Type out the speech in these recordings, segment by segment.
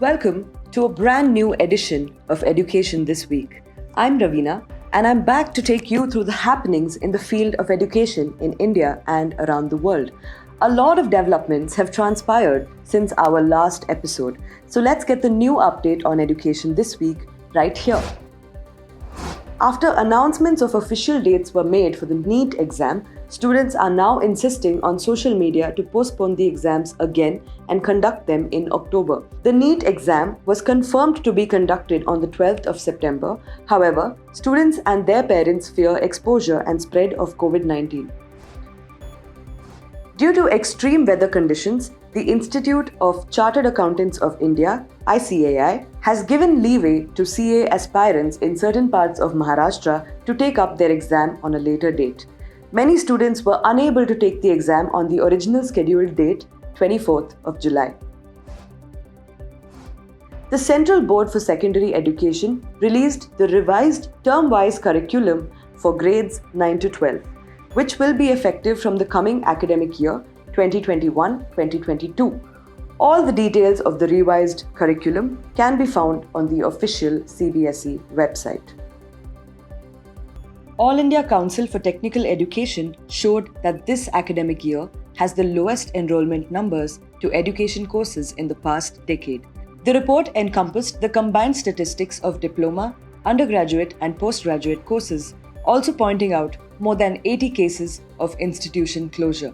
Welcome to a brand new edition of Education This Week. I'm Ravina and I'm back to take you through the happenings in the field of education in India and around the world. A lot of developments have transpired since our last episode, so let's get the new update on education this week right here. After announcements of official dates were made for the NEET exam, students are now insisting on social media to postpone the exams again and conduct them in October. The NEET exam was confirmed to be conducted on the 12th of September. However, students and their parents fear exposure and spread of COVID-19. Due to extreme weather conditions, the Institute of Chartered Accountants of India, ICAI, has given leeway to CA aspirants in certain parts of Maharashtra to take up their exam on a later date. Many students were unable to take the exam on the original scheduled date, 24th of July. The Central Board for Secondary Education released the revised term-wise curriculum for grades 9 to 12, which will be effective from the coming academic year 2021-2022. All the details of the revised curriculum can be found on the official CBSE website. All India Council for Technical Education showed that this academic year has the lowest enrollment numbers to education courses in the past decade. The report encompassed the combined statistics of diploma, undergraduate and postgraduate courses, also pointing out more than 80 cases of institution closure.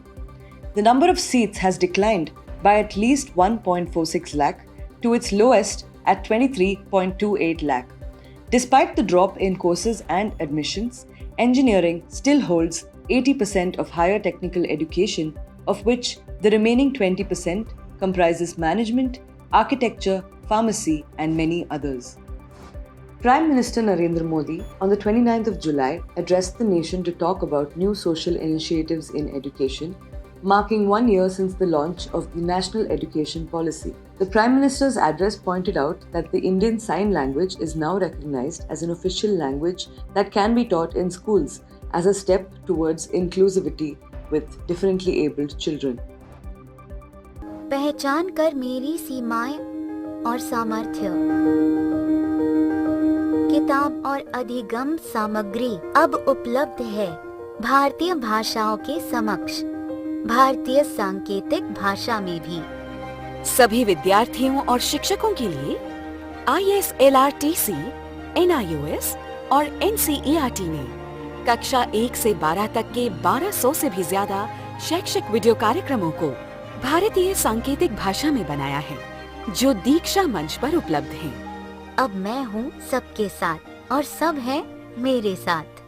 The number of seats has declined by at least 1.46 lakh to its lowest at 23.28 lakh. Despite the drop in courses and admissions, engineering still holds 80% of higher technical education, of which the remaining 20% comprises management, architecture, pharmacy, and many others. Prime Minister Narendra Modi on the 29th of July addressed the nation to talk about new social initiatives in education, marking 1 year since the launch of the National Education Policy. The Prime Minister's address pointed out that the Indian Sign Language is now recognized as an official language that can be taught in schools as a step towards inclusivity with differently abled children. पहचान कर मेरी सीमाएं और सामर्थ्य, किताब और अधिगम सामग्री अब उपलब्ध है भारतीय भाषाओं के समक्ष, भारतीय सांकेतिक भाषा में भी। सभी विद्यार्थियों और शिक्षकों के लिए ISLRTC, NIOS और NCERT ने कक्षा 1 से 12 तक के 1200 से भी ज्यादा शैक्षिक वीडियो कार्यक्रमों को भारतीय सांकेतिक भाषा में बनाया है, जो दीक्षा मंच पर उपलब्ध हैं। अब मैं हूँ सबके साथ और सब हैं मेरे साथ।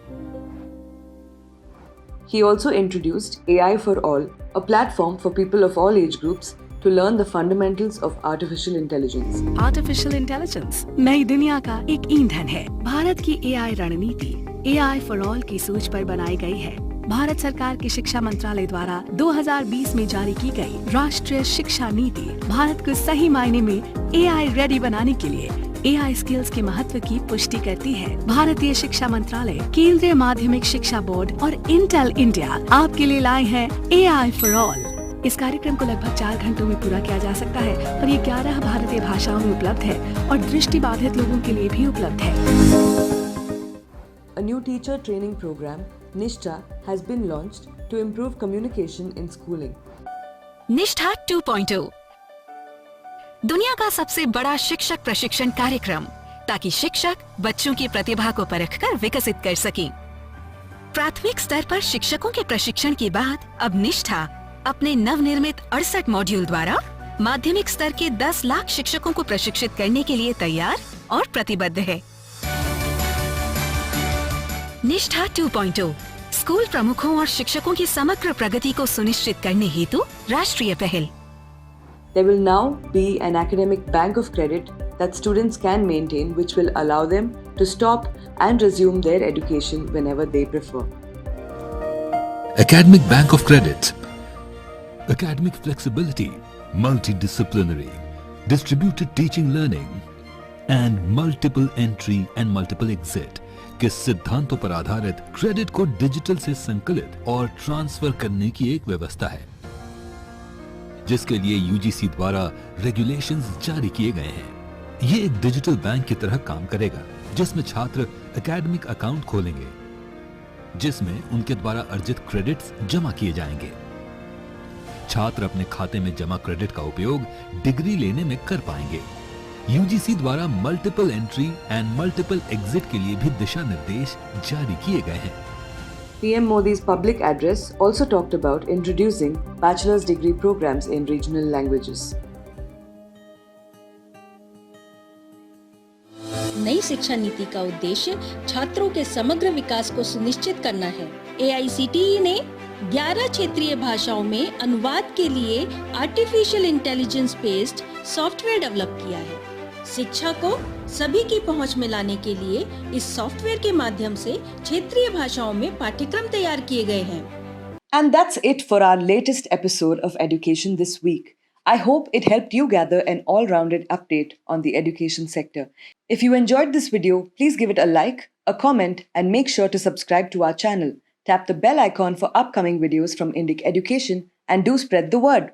He also introduced AI for All, a platform for people of all age groups to learn the fundamentals of artificial intelligence. Artificial intelligence नई दुनिया का एक ईंधन है। भारत की AI रणनीति AI for All की सोच पर बनाई गई है। भारत सरकार के शिक्षा मंत्रालय द्वारा 2020 में जारी की गई राष्ट्रीय शिक्षा नीति भारत को सही मायने में AI रेडी बनाने के लिए AI स्किल्स के महत्व की पुष्टि करती है। भारतीय शिक्षा मंत्रालय, केंद्रीय माध्यमिक शिक्षा बोर्ड और इंटेल इंडिया आपके लिए लाए हैं AI for All। इस कार्यक्रम को लगभग 4 घंटों में पूरा किया जा सकता है और ये 11 भारतीय भाषाओं में उपलब्ध है और दृष्टिबाधित लोगों के लिए भी उपलब्ध है। A new teacher training program, Nishtha, has been launched to improve communication in schooling. निष्ठा 2.0 दुनिया का सबसे बड़ा शिक्षक प्रशिक्षण कार्यक्रम, ताकि शिक्षक बच्चों की प्रतिभा को परखकर विकसित कर सकें। प्राथमिक स्तर पर शिक्षकों के प्रशिक्षण के बाद अब निष्ठा अपने नवनिर्मित 68 मॉड्यूल द्वारा माध्यमिक स्तर के 10 लाख शिक्षकों को प्रशिक्षित करने के लिए तैयार और प्रतिबद्ध है। निष्ठा 2.0 स्कूल प्रमुखों और शिक्षकों की समग्र प्रगति को सुनिश्चित करने हेतु राष्ट्रीय पहल। There will now be an academic bank of credit that students can maintain, which will allow them to stop and resume their education whenever they prefer. Academic Bank of Credit. Academic flexibility, multidisciplinary, distributed teaching learning, and multiple entry and multiple exit के सिद्धांतों पर आधारित credit को digital से संकलित और transfer करने की एक व्यवस्था है, जिसके लिए यूजीसी द्वारा रेगुलेशंस जारी किए गए हैं। ये एक डिजिटल बैंक की तरह काम करेगा, जिसमें छात्र एकेडमिक अकाउंट खोलेंगे, जिसमें उनके द्वारा अर्जित क्रेडिट्स जमा किए जाएंगे। छात्र अपने खाते में जमा क्रेडिट का उपयोग डिग्री लेने में कर पाएंगे। यूजीसी द्वारा multiple entry and multiple exit के लिए भी दिशा निर्देश जारी किए गए हैं। PM Modi's public address also talked about introducing bachelor's degree programs in regional languages. नई शिक्षा नीति का उद्देश्य छात्रों के समग्र विकास को सुनिश्चित करना है। AICTE ने 11 क्षेत्रीय भाषाओं में अनुवाद के लिए artificial intelligence based software develop किया है। शिक्षा को सभी की पहुंच में लाने के लिए इस सॉफ्टवेयर के माध्यम से क्षेत्रीय भाषाओं में पाठ्यक्रम तैयार किए गए हैं। And that's it for our latest episode of Education this week. I hope it helped you gather an all-rounded update on the education sector. If you enjoyed this video, please give it a like, a comment, and make sure to subscribe to our channel. Tap the bell icon for upcoming videos from Indic Education and do spread the word.